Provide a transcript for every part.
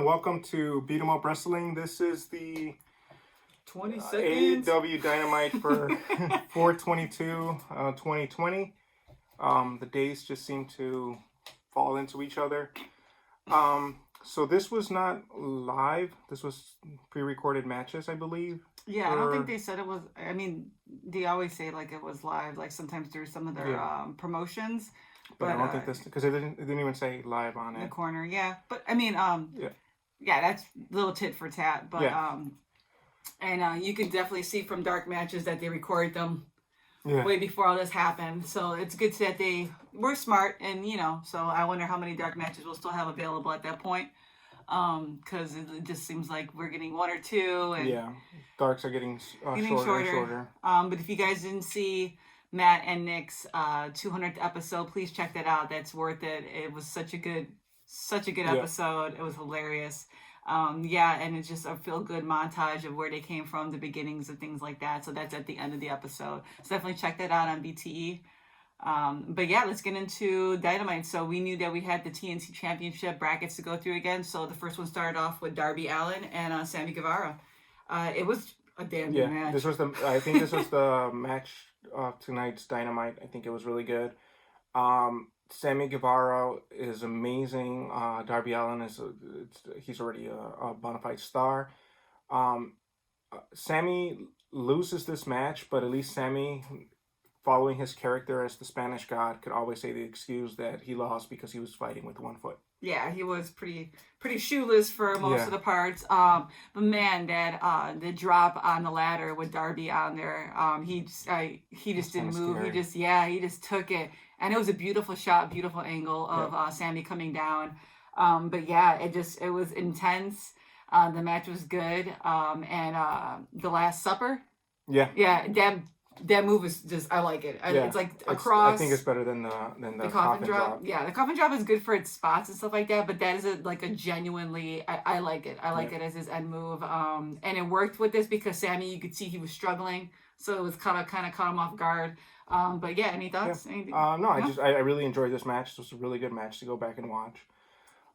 and welcome to Beat 'em Up Wrestling. This is the 20 seconds. AEW Dynamite for 4/22, 2020. The days just seem to fall into each other. So this was not live. This was pre-recorded matches, I believe. Yeah, I don't think they said it was. I mean, they always say like it was live, like sometimes through some of their promotions. But I don't think this, because they didn't even say live on it. The corner, yeah. But I mean, yeah, that's a little tit for tat. But and you can definitely see from dark matches that they recorded them way before all this happened. So it's good that they were smart, and so I wonder how many dark matches we'll still have available at that point. Because it just seems like we're getting one or two, and darks are getting shorter and shorter. But if you guys didn't see Matt and Nick's 200th episode, please check that out. That's worth it. It was such a good episode. It was hilarious. And it's just a feel-good montage of where they came from, the beginnings and things like that. So that's at the end of the episode. So definitely check that out on BTE. But yeah, let's get into Dynamite. So we knew that we had the TNT Championship brackets to go through again. So the first one started off with Darby Allan and Sammy Guevara. It was a damn good match. I think this was the match of tonight's Dynamite. I think it was really good. Sammy Guevara is amazing. Darby Allin he's already a bona fide star. Sammy loses this match, but at least Sammy, following his character as the Spanish God, could always say the excuse that he lost because he was fighting with one foot. Yeah, he was pretty shoeless for most of the parts. But man, that the drop on the ladder with Darby on there, he just didn't move. Scary. He just took it, and it was a beautiful shot, beautiful angle of Sammy coming down. But yeah, it was intense. The match was good. And the Last Supper. Yeah, that move is just, I like it. It's like across. I think it's better than the coffin drop. Yeah, the coffin drop is good for its spots and stuff like that, but that is a genuinely, I like it. I like it as his end move. And it worked with this because Sammy, you could see he was struggling, so it was kind of caught him off guard. But yeah, any thoughts? No, I really enjoyed this match. This was a really good match to go back and watch.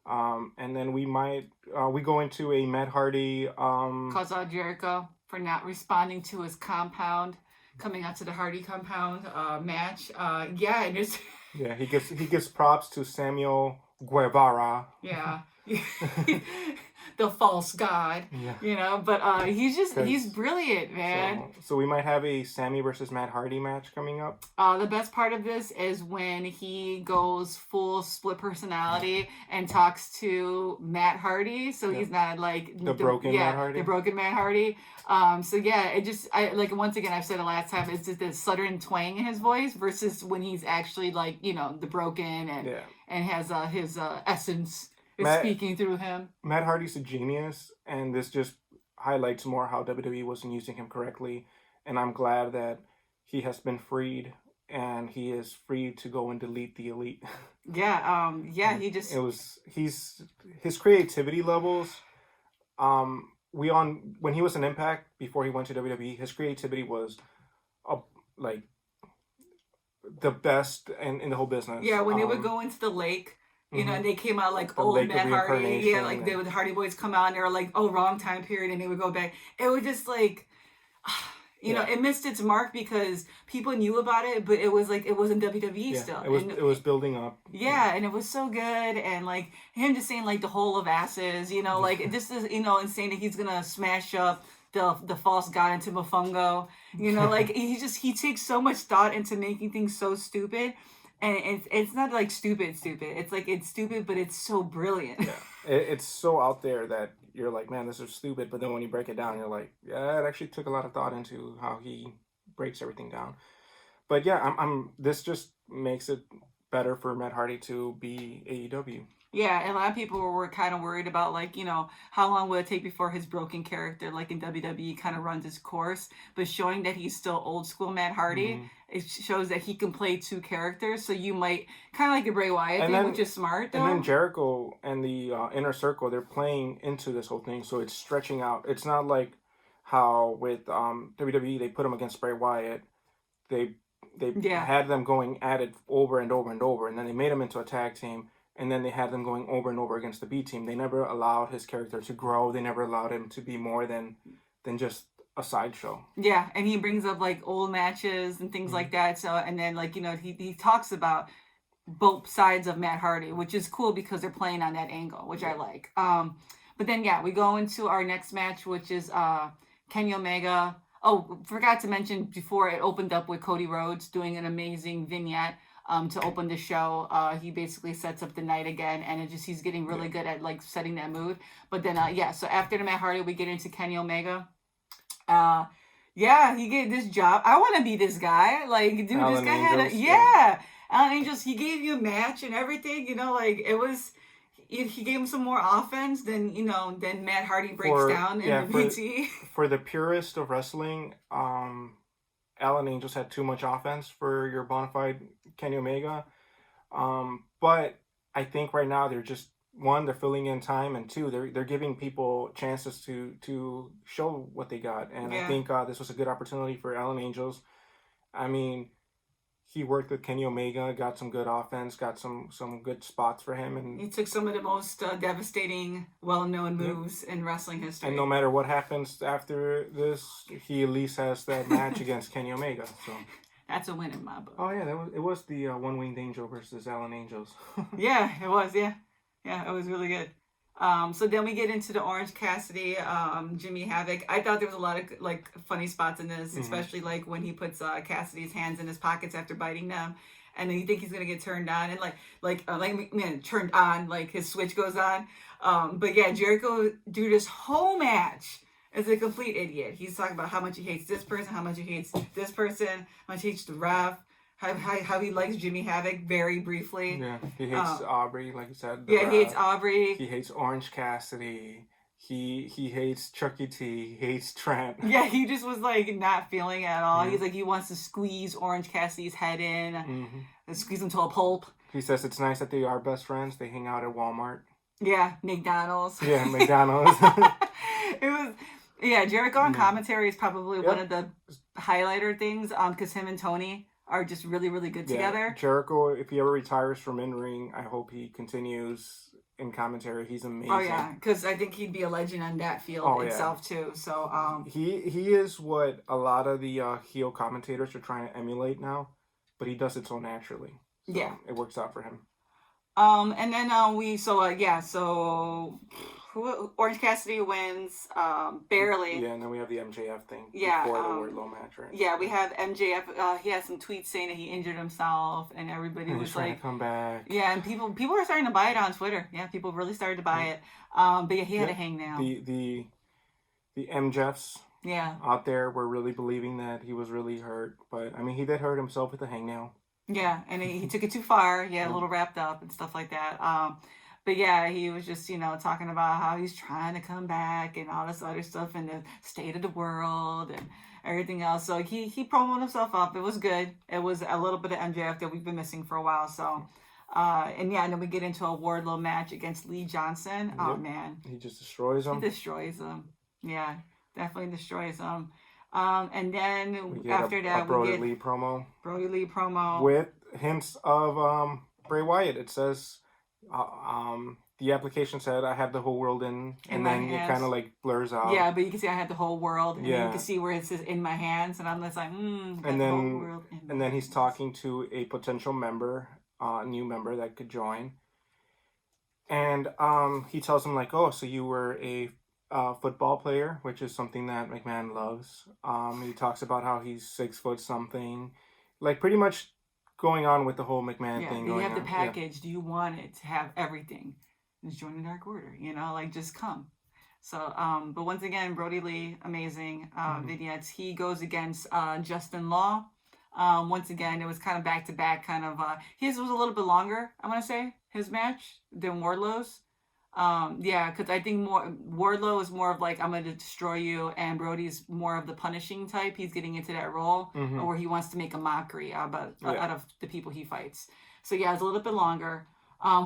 And then we go into a Matt Hardy calls out Jericho for not responding to his compound. Coming out to the Hardy compound match, and just he gives props to Samuel Guevara. Yeah, the false god. But he's brilliant, man. So we might have a Sammy versus Matt Hardy match coming up. The best part of this is when he goes full split personality and talks to Matt Hardy. So he's not like the broken Matt Hardy. The broken Matt Hardy. Once again, I've said it last time, it's just the southern twang in his voice versus when he's actually the broken and has his essence is speaking through him. Matt Hardy's a genius, and this just highlights more how WWE wasn't using him correctly. And I'm glad that he has been freed, and he is free to go and delete the Elite. His creativity levels. When he was in Impact before he went to WWE, his creativity was the best in the whole business. Yeah, when they would go into the lake, and they came out like old Matt Hardy. Yeah, like the Hardy Boys come out and they were like, wrong time period, and they would go back. It was just like, it missed its mark because people knew about it, but it was like it wasn't WWE still. It was building up. Yeah, and it was so good, and like him just saying like the whole of asses, like this is and saying that he's gonna smash up the false god into Mofongo, like he takes so much thought into making things so stupid. And it's not like stupid. It's like it's stupid, but it's so brilliant. Yeah, it's so out there that you're like, man, this is stupid. But then when you break it down, you're like, yeah, it actually took a lot of thought into how he breaks everything down. But yeah, this just makes it better for Matt Hardy to be AEW. Yeah, and a lot of people were kind of worried about, like, how long will it take before his broken character, like in WWE, kind of runs its course. But showing that he's still old school Matt Hardy, it shows that he can play two characters. So you might, kind of like the Bray Wyatt thing, which is smart, though. And then Jericho and the Inner Circle, they're playing into this whole thing. So it's stretching out. It's not like how with WWE, they put him against Bray Wyatt. They had them going at it over and over and over. And then they made him into a tag team. and then they had them going over and over against the B team. They never allowed his character to grow. They never allowed him to be more than just a sideshow. Yeah, and he brings up like old matches and things like that. So, and then like, you know, he talks about both sides of Matt Hardy, which is cool because they're playing on that angle, which I like. But then we go into our next match, which is Kenny Omega. Oh, forgot to mention before, it opened up with Cody Rhodes doing an amazing vignette to open the show. He basically sets up the night again, and he's getting really good at like setting that mood. But then so after the Matt Hardy, we get into Kenny Omega. He gave this job. I want to be this guy. Like, dude, Allan this guy Angels, had Allan Angels. He gave you a match and everything. You know, like it was. He gave him some more offense than Matt Hardy breaks down in the BT. For the purist of wrestling, Allan Angels had too much offense for your bona fide Kenny Omega. But I think right now they're just, one, they're filling in time, and two, they're giving people chances to show what they got. And I think this was a good opportunity for Allan Angels. I mean, he worked with Kenny Omega, got some good offense, got some good spots for him, and he took some of the most devastating, well-known moves in wrestling history. And no matter what happens after this, he at least has that match against Kenny Omega. So that's a win in my book. Oh yeah, it was the One Winged Angel versus Allan Angels. Yeah, it was. Yeah, it was really good. So then we get into the Orange Cassidy, Jimmy Havoc. I thought there was a lot of like funny spots in this, especially like when he puts Cassidy's hands in his pockets after biting them, and then you think he's gonna get turned on, and turned on, like his switch goes on. But yeah, Jericho through this whole match is a complete idiot. He's talking about how much he hates this person, how much he hates this person, how much he hates the ref. How he likes Jimmy Havoc very briefly. Yeah, he hates Aubrey, like you said. He hates Aubrey. He hates Orange Cassidy. He hates Chucky T. He hates Trent. Yeah, he just was like not feeling it at all. He's like, he wants to squeeze Orange Cassidy's head in, and squeeze him to a pulp. He says it's nice that they are best friends. They hang out at Walmart. Yeah, McDonald's. Yeah, McDonald's. It was. Yeah, Jericho on commentary is probably one of the highlighter things. Because him and Tony are just really, really good together. Jericho, if he ever retires from in-ring, I hope he continues in commentary. He's amazing. Oh, yeah, because I think he'd be a legend on that field itself, too. So he is what a lot of the heel commentators are trying to emulate now, but he does it so naturally. So it works out for him. And then Orange Cassidy wins, barely. Yeah, and then we have the MJF thing. Yeah. Before the Wardlow match, right? Yeah, we have MJF. He had some tweets saying that he injured himself, and everybody was trying like, to come back. Yeah, and people were starting to buy it on Twitter. Yeah, people really started to buy it. But yeah, he had a hangnail. The MJFs. Yeah. Out there were really believing that he was really hurt, but I mean, he did hurt himself with the hangnail. Yeah, and he took it too far. Yeah, a little wrapped up and stuff like that. But yeah, he was just, talking about how he's trying to come back and all this other stuff and the state of the world and everything else. So he promoted himself up. It was good. It was a little bit of MJF that we've been missing for a while. So, and then we get into a Wardlow match against Lee Johnson. Yep. Oh, man. He just destroys him. He destroys him. Yeah, definitely destroys him. And then after that, we get Lee promo. Brody Lee promo. With hints of Bray Wyatt. It says... the application said I have the whole world in then hands. It kind of like blurs out. Yeah, but you can see I had the whole world, and then you can see where it says in my hands, and I'm just like, and then he's talking to a potential member, new member that could join, and he tells him like, oh, so you were a football player, which is something that McMahon loves. He talks about how he's 6 foot something, like pretty much going on with the whole McMahon thing. Do you have the package? Yeah. Do you want it to have everything? Just join the Dark Order, just come. So, but once again, Brody Lee, amazing vignettes. He goes against Justin Law. Once again, it was kind of back to back, kind of. His was a little bit longer, I want to say, his match than Wardlow's. Because I think Wardlow is more of like, I'm going to destroy you, and Brody's more of the punishing type. He's getting into that role where he wants to make a mockery out of the people he fights. So yeah, it's a little bit longer.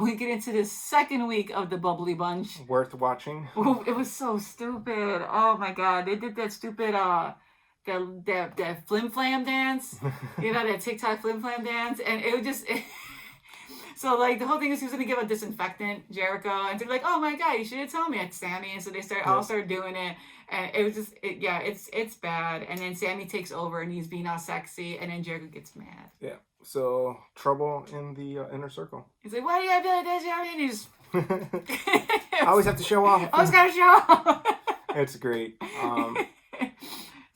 We get into the second week of the Bubbly Bunch. Worth watching. It was so stupid. Oh my God, they did that stupid that flim flam dance. That TikTok flim flam dance, and it was just. So like the whole thing is he was gonna give a disinfectant Jericho, and they're like, "Oh my god, you should have told me it's Sammy." And so they all started doing it, and it was just it's bad. And then Sammy takes over and he's being all sexy, and then Jericho gets mad. Yeah. So trouble in the inner circle. He's like, "Why do you have to be like this, Jeremy?" And he just I always have to show off. I always gotta show off. It's great.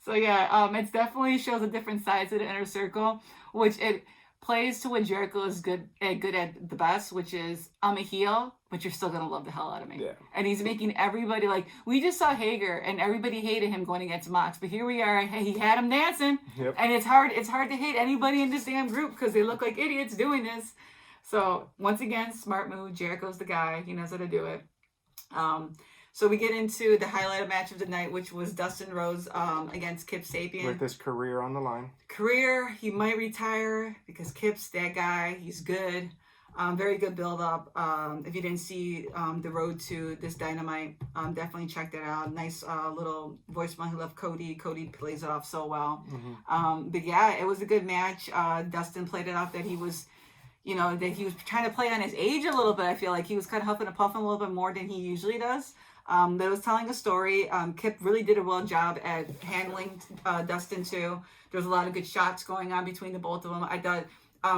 So yeah, it definitely shows a different sides of the inner circle, which it plays to what Jericho is good at the best, which is I'm a heel, but you're still gonna love the hell out of me. Yeah. And he's making everybody like we just saw Hager and everybody hated him going against Mox, but here we are. He had him dancing, Yep. and it's hard to hate anybody in this damn group because they look like idiots doing this. So once again, smart move. Jericho's the guy. He knows how to do it. So we get into the highlighted match of the night, which was Dustin Rhodes against Kip Sabian. With his career on the line. Career, he might retire because Kip's that guy. He's good. Very good build up. If you didn't see the road to this Dynamite, definitely check that out. Nice little voicemail he left Cody. Cody plays it off so well. Mm-hmm. But yeah, it was a good match. Dustin played it off that he was, that he was trying to play on his age a little bit. I feel like he was kind of huffing and puffing a little bit more than he usually does. That was telling a story. Kip really did a well job at handling Dustin too. There was a lot of good shots going on between the both of them. I thought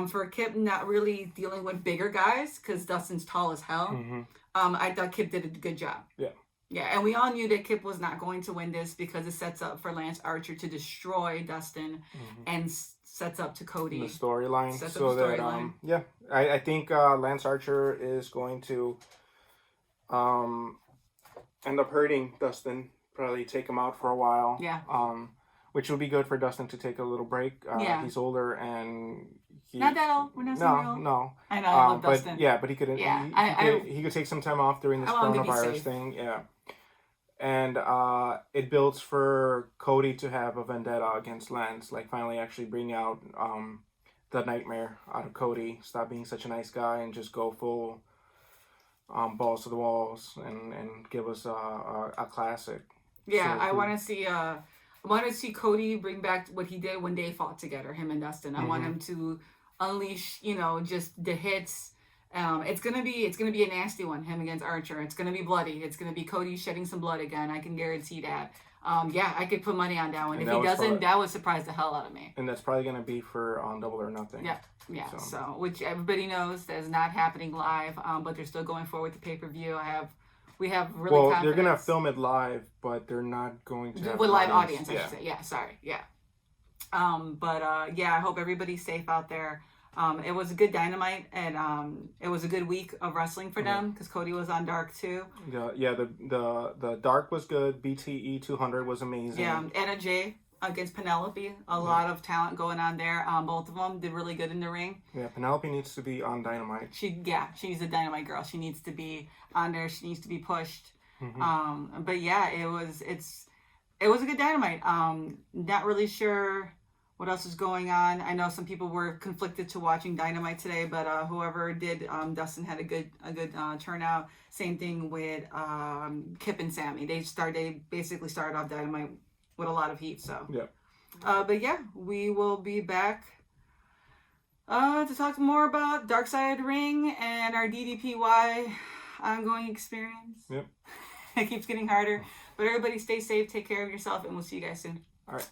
for Kip not really dealing with bigger guys because Dustin's tall as hell. Mm-hmm. I thought Kip did a good job. Yeah. Yeah, and we all knew that Kip was not going to win this because it sets up for Lance Archer to destroy Dustin and sets up to Cody. The storyline. So that, I think Lance Archer is going to end up hurting Dustin. Probably take him out for a while. Yeah. Which would be good for Dustin to take a little break. Yeah. He's older and not that old. We're not so old. No. I know. I love but Dustin. yeah, but he could. Yeah. He could take some time off during this I want him to be coronavirus safe. thing. Yeah. And it builds for Cody to have a vendetta against Lance. Like finally, actually bring out the nightmare out of Cody. Stop being such a nice guy and just go full balls to the walls and give us a classic. Yeah, So I want to see Cody bring back what he did when they fought together, him and Dustin. I want him to unleash, just the hits. It's gonna be a nasty one, him against Archer. It's gonna be bloody. It's gonna be Cody shedding some blood again. I can guarantee that. I could put money on that one. And if he doesn't, that would surprise the hell out of me. And that's probably gonna be for Double or Nothing. Yeah. So which everybody knows that is not happening live, but they're still going forward with the pay-per-view. We have really confidence. They're gonna film it live, but they're not going to have with live audience. Yeah. I should say. Yeah, sorry. Yeah. I hope everybody's safe out there. It was a good Dynamite, and it was a good week of wrestling for them because Cody was on Dark too. The Dark was good. BTE 200 was amazing. Yeah, Anna Jay against Penelope. A lot of talent going on there. Both of them did really good in the ring. Yeah, Penelope needs to be on Dynamite. She's a Dynamite girl. She needs to be on there. She needs to be pushed. Mm-hmm. But yeah, it was a good Dynamite. Not really sure what else is going on. I know some people were conflicted to watching Dynamite today, but whoever did, Dustin had a good turnout. Same thing with Kip and Sammy. They basically started off Dynamite with a lot of heat. So but yeah, we will be back to talk more about Dark Side of the Ring and our DDPY ongoing experience. Yep. It keeps getting harder, but everybody stay safe, take care of yourself, and we'll see you guys soon. All right.